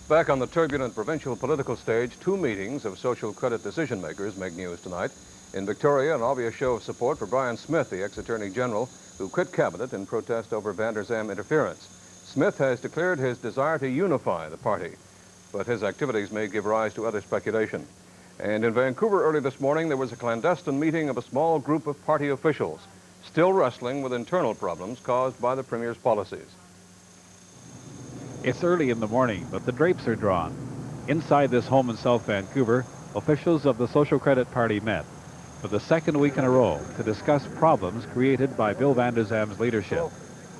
Back on the turbulent provincial political stage, two meetings of social credit decision makers make news tonight. In Victoria, an obvious show of support for Brian Smith, the ex-Attorney General, who quit cabinet in protest over Van der Zalm interference. Smith has declared his desire to unify the party, but his activities may give rise to other speculation. And in Vancouver early this morning, there was a clandestine meeting of a small group of party officials, still wrestling with internal problems caused by the Premier's policies. It's early in the morning, but the drapes are drawn. Inside this home in South Vancouver, officials of the Social Credit Party met for the second week in a row to discuss problems created by Bill Van der Zalm's leadership.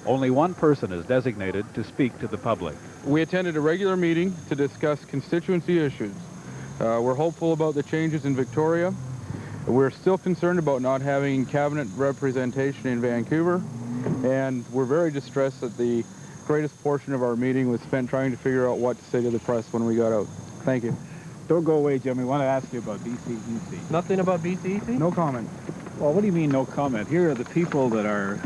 Only one person is designated to speak to the public. We attended a regular meeting to discuss constituency issues. We're hopeful about the changes in Victoria. We're still concerned about not having cabinet representation in Vancouver, and we're very distressed that the greatest portion of our meeting was spent trying to figure out what to say to the press when we got out. Thank you. Don't go away, Jim. We want to ask you about BCTV. Nothing about BCTV? No comment. Well, what do you mean, no comment? Here are the people that are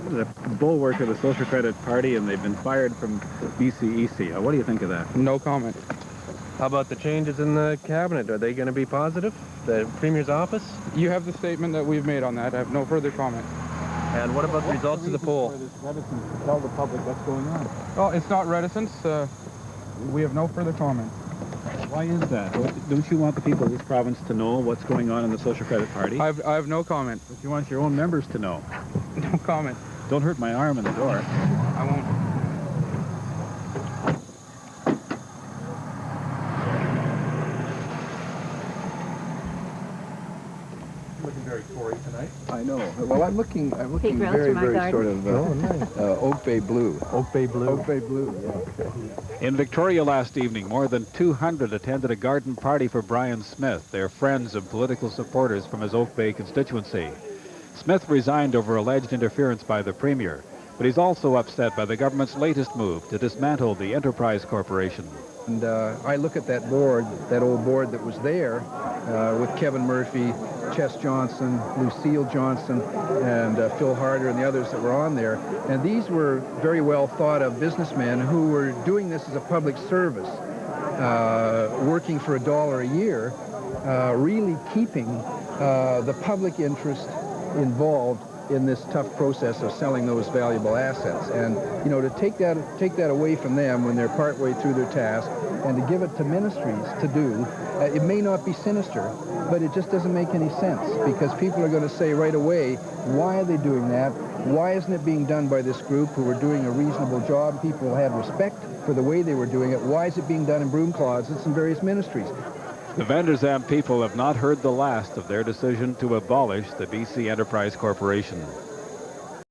the bulwark of the Social Credit Party, and they've been fired from BCEC. What do you think of that? No comment. How about the changes in the cabinet? Are they going to be positive? The Premier's office? You have the statement that we've made on that. I have no further comment. And what about the results of the poll? For this reticence to tell the public what's going on. Oh, it's not reticence. We have no further comment. Why is that? Don't you want the people of this province to know what's going on in the Social Credit Party? I have no comment. But you want your own members to know. No comment. Don't hurt my arm in the door. I won't. Looking very Tory tonight. I know. Well, I'm looking Take very, from my very garden. sort of Oak Bay blue. Oak Bay Blue. Oak Bay blue, yeah. In Victoria last evening, more than 200 attended a garden party for Brian Smith, their friends and political supporters from his Oak Bay constituency. Smith resigned over alleged interference by the Premier, but he's also upset by the government's latest move to dismantle the Enterprise Corporation. And I look at that board, that old board that was there, with Kevin Murphy, Chess Johnson, Lucille Johnson, and Phil Harder and the others that were on there. And these were very well thought of businessmen who were doing this as a public service, working for $1 a year, really keeping the public interest involved in this tough process of selling those valuable assets. And, you know, to take that away from them when they're partway through their task and to give it to ministries to do, it may not be sinister, but it just doesn't make any sense, because people are going to say right away, why are they doing that? Why isn't it being done by this group who were doing a reasonable job? People had respect for the way they were doing it. Why is it being done in broom closets in various ministries? The Van der Zalm people have not heard the last of their decision to abolish the BC Enterprise Corporation.